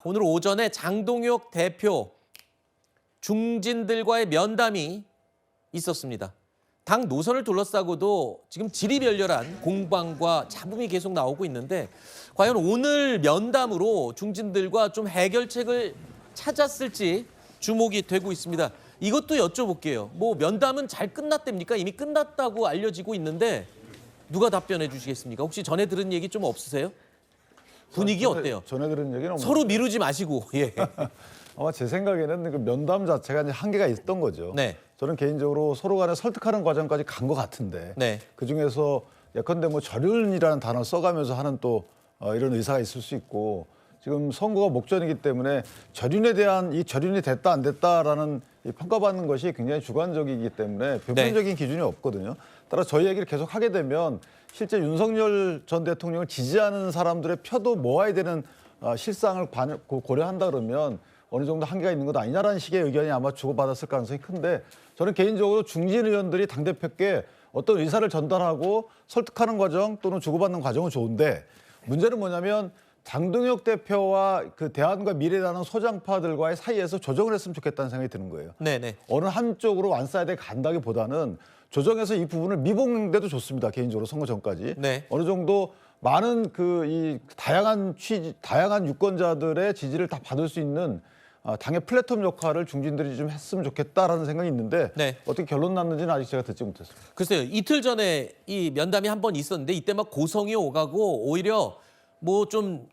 오늘 오전에 장동혁 대표 중진들과의 면담이 있었습니다. 당 노선을 둘러싸고도 지금 지리멸렬한 공방과 잡음이 계속 나오고 있는데 과연 오늘 면담으로 중진들과 좀 해결책을 찾았을지 주목이 되고 있습니다. 이것도 여쭤볼게요. 뭐 면담은 잘 끝났답니까? 이미 끝났다고 알려지고 있는데 누가 답변해 주시겠습니까? 혹시 전에 들은 얘기 좀 없으세요? 분위기 어때요? 전에 들은 얘기는 없는데. 서로 미루지 마시고. 예. 아마 제 생각에는 그 면담 자체가 이제 한계가 있던 거죠. 네. 저는 개인적으로 서로 간에 설득하는 과정까지 간 것 같은데 네. 그중에서 예컨대 뭐 절윤이라는 단어를 써가면서 하는 또 이런 의사가 있을 수 있고 지금 선거가 목전이기 때문에 절윤에 대한 이 절윤이 됐다 안 됐다라는 이 평가받는 것이 굉장히 주관적이기 때문에 보편적인 기준이 없거든요. 따라 저희 얘기를 계속 하게 되면 실제 윤석열 전 대통령을 지지하는 사람들의 표도 모아야 되는 실상을 고려한다 그러면 어느 정도 한계가 있는 것 아니냐라는 식의 의견이 아마 주고받았을 가능성이 큰데 저는 개인적으로 중진 의원들이 당대표께 어떤 의사를 전달하고 설득하는 과정 또는 주고받는 과정은 좋은데 문제는 뭐냐면 장동혁 대표와 그 대안과 미래라는 소장파들과의 사이에서 조정을 했으면 좋겠다는 생각이 드는 거예요. 네네. 어느 한쪽으로 완사이드에 간다기보다는 조정해서 이 부분을 미봉돼도 좋습니다. 개인적으로 선거 전까지. 네. 어느 정도 많은 이 다양한 유권자들의 지지를 다 받을 수 있는 당의 플랫폼 역할을 중진들이 좀 했으면 좋겠다라는 생각이 있는데 네. 어떻게 결론 났는지는 아직 제가 듣지 못했습니다. 글쎄요. 이틀 전에 이 면담이 한 번 있었는데 이때 막 고성이 오가고 오히려 뭐 좀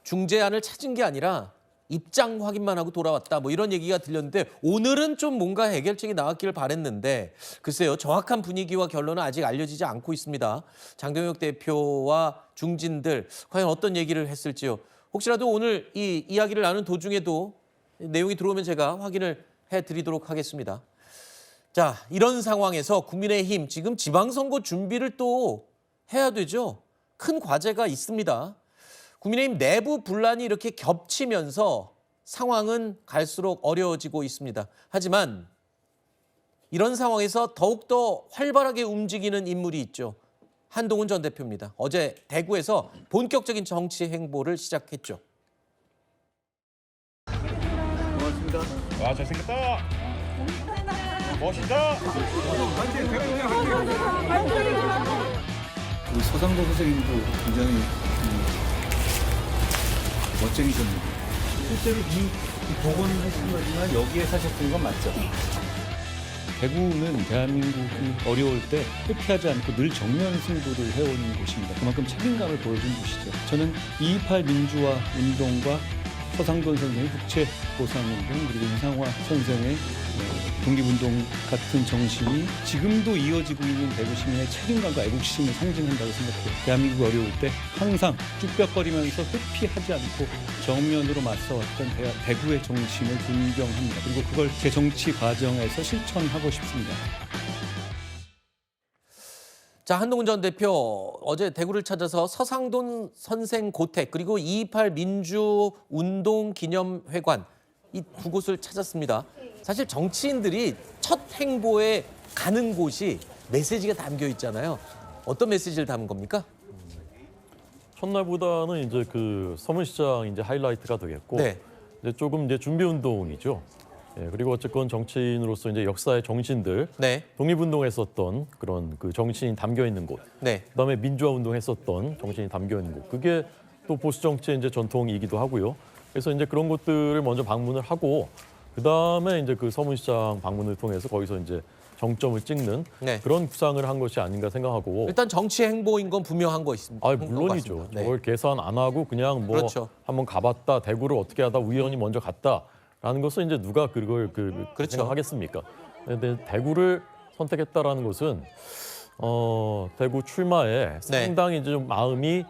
중재안을 찾은 게 아니라 입장 확인만 하고 돌아왔다 뭐 이런 얘기가 들렸는데 오늘은 좀 뭔가 해결책이 나왔기를 바랬는데 글쎄요. 정확한 분위기와 결론은 아직 알려지지 않고 있습니다. 장동혁 대표와 중진들 과연 어떤 얘기를 했을지요. 혹시라도 오늘 이 이야기를 나눈 도중에도 내용이 들어오면 제가 확인을 해드리도록 하겠습니다. 자, 이런 상황에서 국민의힘 지금 지방선거 준비를 또 해야 되죠. 큰 과제가 있습니다. 국민의힘 내부 분란이 이렇게 겹치면서 상황은 갈수록 어려워지고 있습니다. 하지만 이런 상황에서 더욱더 활발하게 움직이는 인물이 있죠. 한동훈 전 대표입니다. 어제 대구에서 본격적인 정치 행보를 시작했죠. 고맙습니다. 와, 잘생겼다. 멋있다. 우리 서상도 선생님도 굉장히 멋쟁이셨는데 실제로 이 복원을 하신 거지만 여기에 사셨던 건 맞죠? 대구는 대한민국이 어려울 때 회피하지 않고 늘 정면 승부를 해온 곳입니다. 그만큼 책임감을 보여준 곳이죠. 저는 2.28 민주화 운동과 서상돈 선생의 국채보상운동 그리고 이상화 선생의 독립운동 같은 정신이 지금도 이어지고 있는 대구 시민의 책임감과 애국심을 상징한다고 생각해요. 대한민국이 어려울 때 항상 쭈뼛거리면서 회피하지 않고 정면으로 맞서왔던 대구의 정신을 존경합니다. 그리고 그걸 제 정치 과정에서 실천하고 싶습니다. 자, 한동훈 전 대표 어제 대구를 찾아서 서상돈 선생 고택 그리고 2.28 민주운동 기념회관 이 두 곳을 찾았습니다. 사실 정치인들이 첫 행보에 가는 곳이 메시지가 담겨 있잖아요. 어떤 메시지를 담은 겁니까? 첫날보다는 이제 그 서문시장 이제 하이라이트가 되겠고, 네. 이제 조금 이제 준비 운동이죠. 예, 그리고 어쨌건 정치인으로서 이제 역사의 정신들, 네. 독립운동했었던 그런 그 정신이 담겨 있는 곳, 네. 그다음에 민주화 운동했었던 정신이 담겨 있는 곳, 그게 또 보수 정치의 이제 전통이기도 하고요. 그래서 이제 그런 곳들을 먼저 방문을 하고, 그다음에 이제 그 서문시장 방문을 통해서 거기서 이제 정점을 찍는 네. 그런 구상을 한 것이 아닌가 생각하고. 일단 정치 행보인 건 분명한 거 있습니다. 아, 물론이죠. 네. 저걸 계산 안 하고 그냥 뭐 그렇죠. 한번 가봤다, 대구를 어떻게 하다 우연히 먼저 갔다라는 것은 이제 누가 그걸 그렇죠. 생각하겠습니까? 근데 대구를 선택했다라는 것은 대구 출마에 상당히 이제 좀 마음이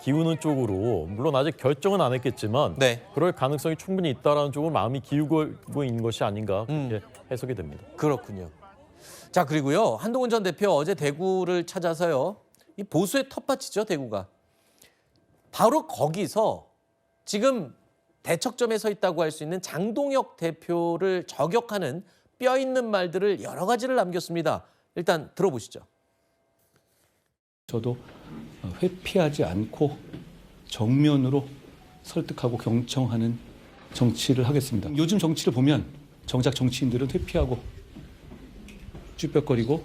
기우는 쪽으로, 물론 아직 결정은 안 했겠지만 네. 그럴 가능성이 충분히 있다라는 쪽으로 마음이 기우고 있는 것이 아닌가 그렇게 해석이 됩니다. 그렇군요. 자, 그리고요. 한동훈 전 대표 어제 대구를 찾아서요. 이 보수의 텃밭이죠, 대구가. 바로 거기서 지금 대척점에 서 있다고 할 수 있는 장동혁 대표를 저격하는 뼈 있는 말들을 여러 가지를 남겼습니다. 일단 들어보시죠. 저도 회피하지 않고 정면으로 설득하고 경청하는 정치를 하겠습니다. 요즘 정치를 보면 정작 정치인들은 회피하고 쭈뼛거리고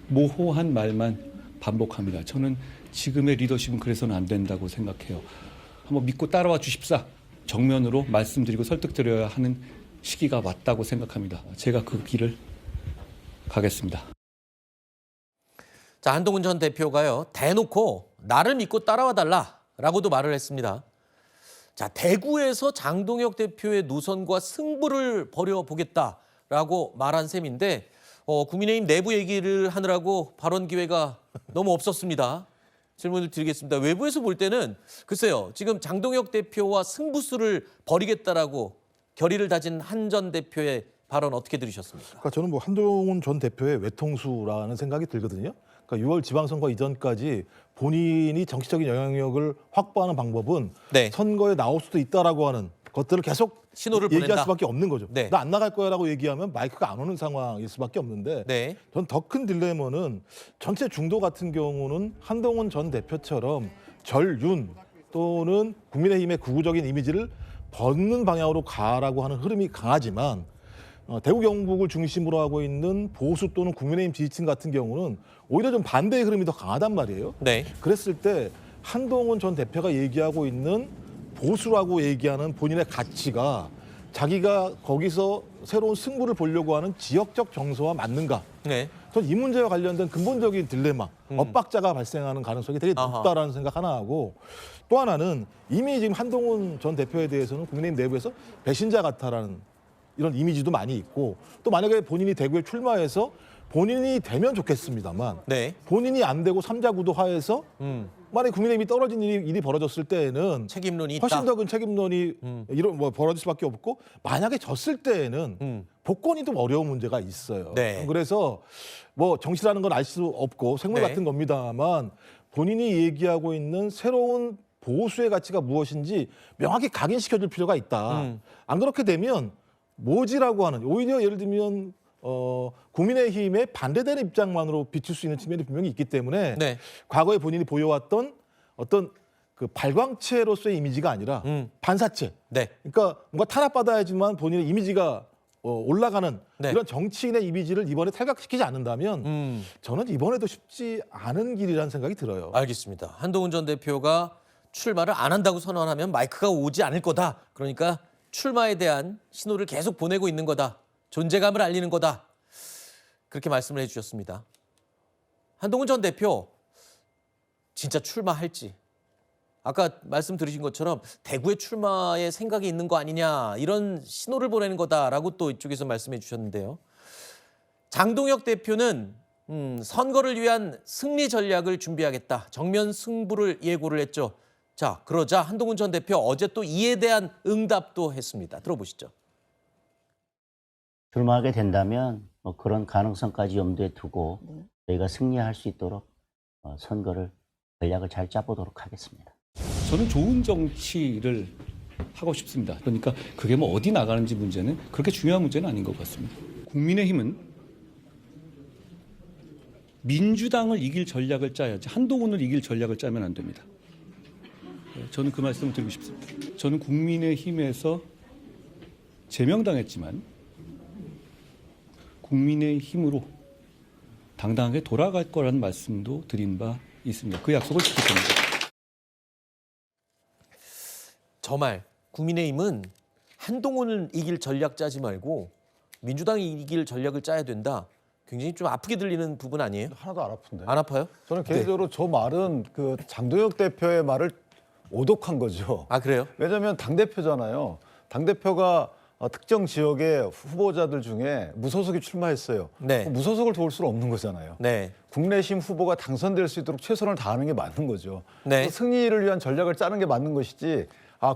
모호한 말만 반복합니다. 저는 지금의 리더십은 그래서는 안 된다고 생각해요. 한번 믿고 따라와 주십사. 정면으로 말씀드리고 설득드려야 하는 시기가 왔다고 생각합니다. 제가 그 길을 가겠습니다. 자, 한동훈 전 대표가요, 대놓고 나를 믿고 따라와 달라라고도 말을 했습니다. 자, 대구에서 장동혁 대표의 노선과 승부를 벌여보겠다라고 말한 셈인데 국민의힘 내부 얘기를 하느라고 발언 기회가 너무 없었습니다. 질문을 드리겠습니다. 외부에서 볼 때는 글쎄요, 지금 장동혁 대표와 승부수를 벌이겠다라고 결의를 다진 한 전 대표의 발언 어떻게 들으셨습니까? 그러니까 저는 뭐 한동훈 전 대표의 외통수라는 생각이 들거든요. 그러니까 6월 지방선거 이전까지 본인이 정치적인 영향력을 확보하는 방법은 네. 선거에 나올 수도 있다라고 하는 것들을 계속 신호를 얘기할 보낸다. 수밖에 없는 거죠. 네. 나 안 나갈 거야라고 얘기하면 마이크가 안 오는 상황일 수밖에 없는데 네. 전 더 큰 딜레마는 전체 중도 같은 경우는 한동훈 전 대표처럼 절윤 또는 국민의힘의 극우적인 이미지를 벗는 방향으로 가라고 하는 흐름이 강하지만 대구 경북을 중심으로 하고 있는 보수 또는 국민의힘 지지층 같은 경우는 오히려 좀 반대의 흐름이 더 강하단 말이에요. 네. 그랬을 때 한동훈 전 대표가 얘기하고 있는 보수라고 얘기하는 본인의 가치가 자기가 거기서 새로운 승부를 보려고 하는 지역적 정서와 맞는가? 네. 전 이 문제와 관련된 근본적인 딜레마, 엇박자가 발생하는 가능성이 되게 높다라는 생각 하나 하고 또 하나는 이미 지금 한동훈 전 대표에 대해서는 국민의힘 내부에서 배신자 같다라는 이런 이미지도 많이 있고 또 만약에 본인이 대구에 출마해서 본인이 되면 좋겠습니다만 네. 본인이 본인이 안 되고 삼자 구도 하에서 만약에 국민의힘이 떨어진 일이 벌어졌을 때에는 책임론이 있다. 훨씬 더 큰 책임론이 이런 뭐 벌어질 수밖에 없고 만약에 졌을 때에는 복권이 좀 어려운 문제가 있어요. 네. 그래서 뭐 정치라는 건 알 수 없고 생물 네. 같은 겁니다만 본인이 얘기하고 있는 새로운 보수의 가치가 무엇인지 명확히 각인시켜줄 필요가 있다. 안 그렇게 되면 모지라고 하는 오히려 예를 들면 국민의힘에 반대되는 입장만으로 비칠 수 있는 측면이 분명히 있기 때문에 네. 과거에 본인이 보여왔던 어떤 그 발광체로서의 이미지가 아니라 반사체. 네. 그러니까 뭔가 탄압받아야지만 본인의 이미지가 올라가는 네. 이런 정치인의 이미지를 이번에 탈각시키지 않는다면 저는 이번에도 쉽지 않은 길이라는 생각이 들어요. 알겠습니다. 한동훈 전 대표가 출마를 안 한다고 선언하면 마이크가 오지 않을 거다. 그러니까 출마에 대한 신호를 계속 보내고 있는 거다. 존재감을 알리는 거다. 그렇게 말씀을 해주셨습니다. 한동훈 전 대표 진짜 출마할지. 아까 말씀 들으신 것처럼 대구에 출마에 생각이 있는 거 아니냐 이런 신호를 보내는 거다라고 또 이쪽에서 말씀해 주셨는데요. 장동혁 대표는 선거를 위한 승리 전략을 준비하겠다. 정면 승부를 예고를 했죠. 자, 그러자 한동훈 전 대표 어제 또 이에 대한 응답도 했습니다. 들어보시죠. 출마하게 된다면 뭐 그런 가능성까지 염두에 두고 저희가 승리할 수 있도록 선거를 전략을 잘 짜보도록 하겠습니다. 저는 좋은 정치를 하고 싶습니다. 그러니까 그게 뭐 어디 나가는지 문제는 그렇게 중요한 문제는 아닌 것 같습니다. 국민의힘은 민주당을 이길 전략을 짜야지 한동훈을 이길 전략을 짜면 안 됩니다. 저는 그 말씀을 드리고 싶습니다. 저는 국민의힘에서 제명당했지만 국민의힘으로 당당하게 돌아갈 거라는 말씀도 드린 바 있습니다. 그 약속을 지킬 겁니다. 저 말 국민의힘은 한동훈을 이길 전략 짜지 말고 민주당이 이길 전략을 짜야 된다. 굉장히 좀 아프게 들리는 부분 아니에요? 하나도 안 아픈데. 안 아파요? 저는 개인적으로 저 말은 그 장동혁 대표의 말을 오독한 거죠. 아, 그래요? 왜냐하면 당대표잖아요. 당대표가 특정 지역의 후보자들 중에 무소속이 출마했어요. 네. 무소속을 도울 수는 없는 거잖아요. 네. 국내심 후보가 당선될 수 있도록 최선을 다하는 게 맞는 거죠. 네. 승리를 위한 전략을 짜는 게 맞는 것이지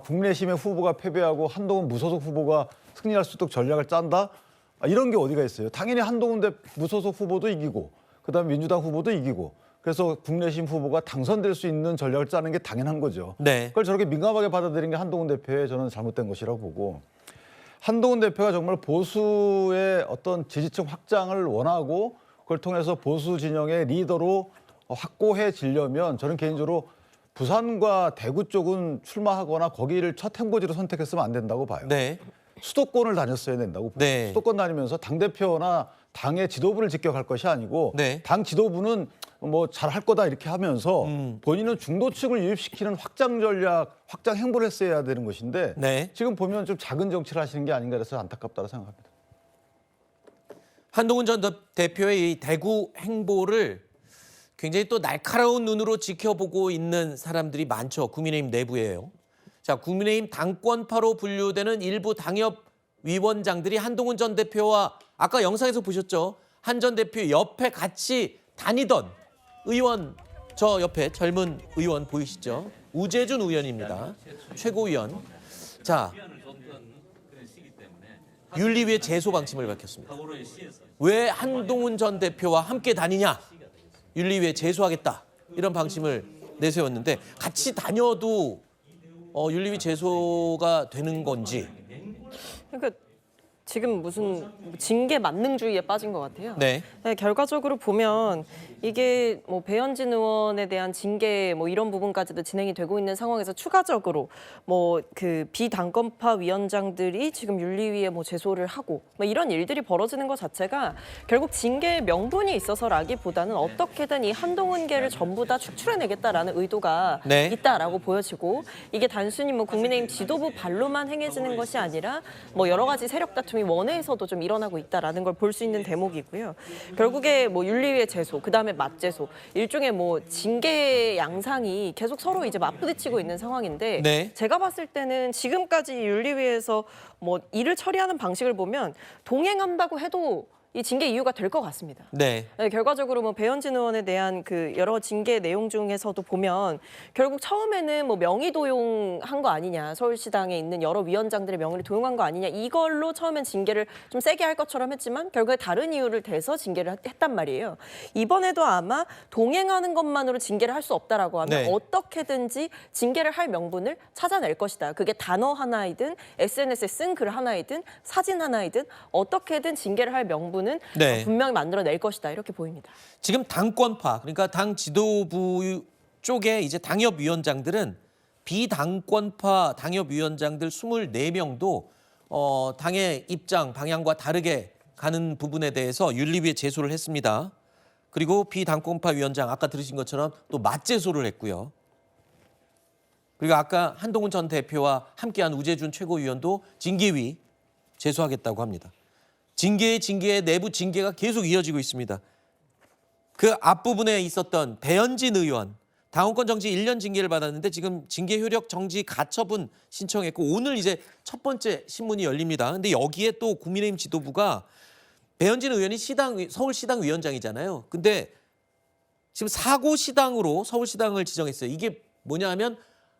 국내심의 후보가 패배하고 한동훈 무소속 후보가 승리할 수 있도록 전략을 짠다? 이런 게 어디가 있어요. 당연히 한동훈 무소속 후보도 이기고 그다음에 민주당 후보도 이기고 그래서 국내심 후보가 당선될 수 있는 전략을 짜는 게 당연한 거죠. 네. 그걸 저렇게 민감하게 받아들인 게 한동훈 대표의 저는 잘못된 것이라고 보고 한동훈 대표가 정말 보수의 어떤 지지층 확장을 원하고 그걸 통해서 보수 진영의 리더로 확고해지려면 저는 개인적으로 부산과 대구 쪽은 출마하거나 거기를 첫 행보지로 선택했으면 안 된다고 봐요. 네. 수도권을 다녔어야 된다고 봐요. 네. 수도권 다니면서 당대표나 당의 지도부를 직격할 것이 아니고 네. 당 지도부는 뭐 잘할 거다 이렇게 하면서 본인은 중도층을 유입시키는 확장 전략, 확장 행보를 했어야 되는 것인데 네. 지금 보면 좀 작은 정치를 하시는 게 아닌가 해서 안타깝다고 생각합니다. 한동훈 전 대표의 이 대구 행보를 굉장히 또 날카로운 눈으로 지켜보고 있는 사람들이 많죠. 국민의힘 내부에요. 자, 국민의힘 당권파로 분류되는 일부 당협 위원장들이 한동훈 전 대표와 아까 영상에서 보셨죠. 한 전 대표 옆에 같이 다니던 의원, 저 옆에 젊은 의원 보이시죠? 우재준 의원입니다. 최고위원. 자, 윤리위의 제소 방침을 밝혔습니다. 왜 한동훈 전 대표와 함께 다니냐? 윤리위에 제소하겠다. 이런 방침을 내세웠는데 같이 다녀도 윤리위 제소가 되는 건지. 그러니까 지금 무슨 징계 만능주의에 빠진 것 같아요. 네. 네, 결과적으로 보면 이게 뭐 배현진 의원에 대한 징계 뭐 이런 부분까지도 진행이 되고 있는 상황에서 추가적으로 뭐 그 비당권파 위원장들이 지금 윤리위에 뭐 제소를 하고 뭐 이런 일들이 벌어지는 것 자체가 결국 징계의 명분이 있어서라기보다는 어떻게든 이 한동훈계를 전부 다 축출해내겠다라는 의도가 네. 있다라고 보여지고 이게 단순히 뭐 국민의힘 지도부 발로만 행해지는 것이 아니라 뭐 여러 가지 세력 다툼이 원내에서도 좀 일어나고 있다라는 걸 볼 수 있는 대목이고요. 결국에 뭐 윤리위의 제소, 그다음에 맞제소, 일종의 뭐 징계 양상이 계속 서로 이제 맞부딪히고 있는 상황인데 네. 제가 봤을 때는 지금까지 윤리위에서 뭐 일을 처리하는 방식을 보면 동행한다고 해도 이 징계 이유가 될 것 같습니다. 네. 네, 결과적으로 뭐 배현진 의원에 대한 그 여러 징계 내용 중에서도 보면 결국 처음에는 뭐 명의 도용한 거 아니냐, 서울시당에 있는 여러 위원장들의 명의를 도용한 거 아니냐, 이걸로 처음엔 징계를 좀 세게 할 것처럼 했지만 결국에 다른 이유를 대서 징계를 했단 말이에요. 이번에도 아마 동행하는 것만으로 징계를 할 수 없다라고 하면 네. 어떻게든지 징계를 할 명분을 찾아낼 것이다. 그게 단어 하나이든 SNS에 쓴 글 하나이든 사진 하나이든 어떻게든 징계를 할 명분 은 네. 분명히 만들어낼 것이다 이렇게 보입니다. 지금 당권파, 그러니까 당 지도부 쪽에 이제 당협위원장들은 비당권파 당협위원장들 24명도 당의 입장, 방향과 다르게 가는 부분에 대해서 윤리위에 제소를 했습니다. 그리고 비당권파 위원장, 아까 들으신 것처럼 또 맞제소를 했고요. 그리고 아까 한동훈 전 대표와 함께한 우재준 최고위원도 징계위 제소하겠다고 합니다. 징계의 내부 징계가 계속 이어지고 있습니다. 그 앞부분에 있었던 배현진 의원, 당원권 정지 1년 징계를 받았는데 지금 징계 효력 정지 가처분 신청했고 오늘 이제 첫 번째 신문이 열립니다. 근데 여기에 또 국민의힘 지도부가 배현진 의원이 서울시당 위원장이잖아요. 근데 지금 사고시당으로 서울시당을 지정했어요. 이게 뭐냐 하면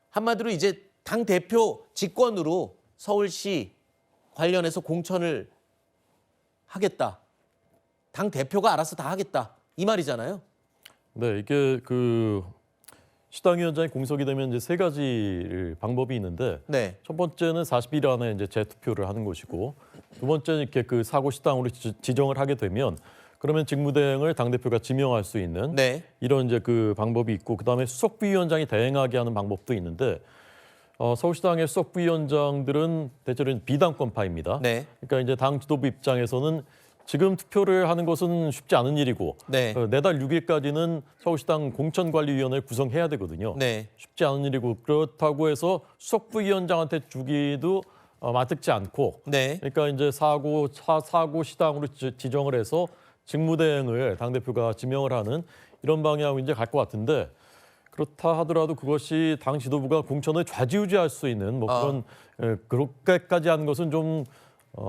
한마디로 이제 당 대표 직권으로 서울시 관련해서 공천을 하겠다. 당 대표가 알아서 다 하겠다. 이 말이잖아요. 네, 이게 그 시당위원장이 공석이 되면 이제 세 가지 방법이 있는데 네. 첫 번째는 40일 안에 이제 재투표를 하는 것이고 두 번째는 이렇게 그 사고 시당으로 지정을 하게 되면 그러면 직무대행을 당 대표가 지명할 수 있는 네. 이런 이제 그 방법이 있고 그다음에 수석부위원장이 대행하게 하는 방법도 있는데 서울시당의 수석부위원장들은 대체로 비당권파입니다. 네. 그러니까 이제 당 지도부 입장에서는 지금 투표를 하는 것은 쉽지 않은 일이고 네. 내달 6일까지는 서울시당 공천관리위원회를 구성해야 되거든요. 네. 쉽지 않은 일이고 그렇다고 해서 수석부위원장한테 주기도 마뜩지 않고 네. 그러니까 이제 사고 시당으로 지정을 해서 직무대행을 당대표가 지명을 하는 이런 방향으로 이제 갈 것 같은데 그렇다 하더라도 그것이 당 지도부가 공천을 좌지우지할 수 있는 뭐 그런 그렇게까지 하는 것은 좀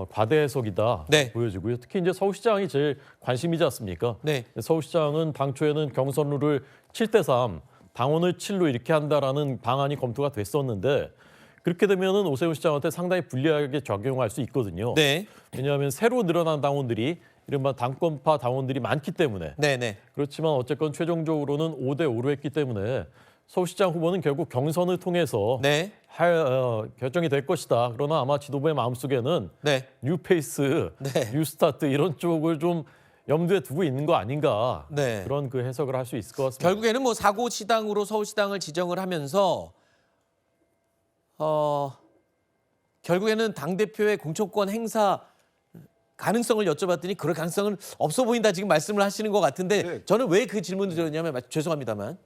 과대 해석이다 네. 보여지고요. 특히 이제 서울시장이 제일 관심이지 않습니까? 네. 서울시장은 당초에는 경선 룰을 7대3 당원을 7로 이렇게 한다라는 방안이 검토가 됐었는데 그렇게 되면은 오세훈 시장한테 상당히 불리하게 적용할 수 있거든요. 네. 왜냐하면 새로 늘어난 당원들이 이른바 당권파 당원들이 많기 때문에 네. 네. 그렇지만 어쨌건 최종적으로는 5대5로 했기 때문에 서울시장 후보는 결국 경선을 통해서 네. 결정이 될 것이다. 그러나 아마 지도부의 마음속에는 네. 뉴페이스, 네. 뉴스타트 이런 쪽을 좀 염두에 두고 있는 거 아닌가 네. 그런 그 해석을 할 수 있을 것 같습니다. 결국에는 뭐 사고시당으로 서울시당을 지정을 하면서 결국에는 당대표의 공천권 행사 가능성을 여쭤봤더니 그럴 가능성은 없어 보인다 지금 말씀을 하시는 것 같은데 네. 저는 왜 그 질문을 드렸냐면 죄송합니다만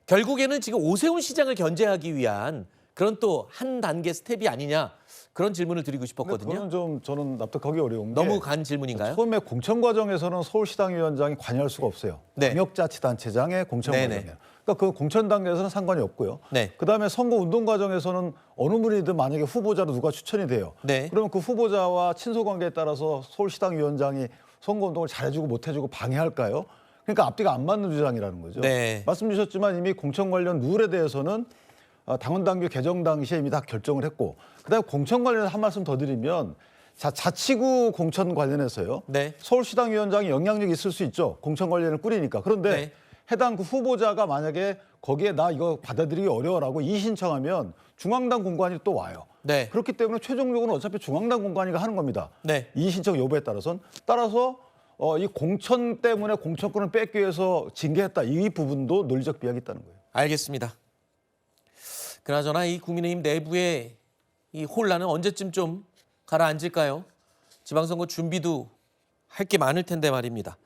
결국에는 지금 오세훈 시장을 견제하기 위한 그런 또 한 단계 스텝이 아니냐 그런 질문을 드리고 근데 싶었거든요. 그거는 좀 저는 납득하기 어려운 게 너무 간 질문인가요? 처음에 공천 과정에서는 서울시당위원장이 관여할 수가 없어요. 네. 광역자치단체장의 공천 네네. 과정이에요. 그러니까 그 공천 단계에서는 상관이 없고요. 네. 그다음에 선거 운동 과정에서는 어느 분이든 만약에 후보자로 누가 추천이 돼요. 네. 그러면 그 후보자와 친소 관계에 따라서 서울시당위원장이 선거 운동을 잘해주고 못해주고 방해할까요? 그러니까 앞뒤가 안 맞는 주장이라는 거죠. 네. 말씀 주셨지만 이미 공천 관련 룰에 대해서는 당원 당규 개정 당시에 이미 다 결정을 했고 그다음에 공천 관련해서 한 말씀 더 드리면 자치구 공천 관련해서요. 네. 서울시당위원장이 영향력이 있을 수 있죠. 공천 관련을 꾸리니까. 그런데 네. 해당 그 후보자가 만약에 거기에 나 이거 받아들이기 어려워라고 이의 신청하면 중앙당 공관이 또 와요. 네. 그렇기 때문에 최종적으로 어차피 중앙당 공관위가 하는 겁니다. 네. 이의 신청 여부에 따라서 이 공천 때문에 공천권을 뺏기 위해서 징계했다. 이 부분도 논리적 비약이 있다는 거예요. 알겠습니다. 그나저나 이 국민의힘 내부의 이 혼란은 언제쯤 좀 가라앉을까요? 지방선거 준비도 할 게 많을 텐데 말입니다.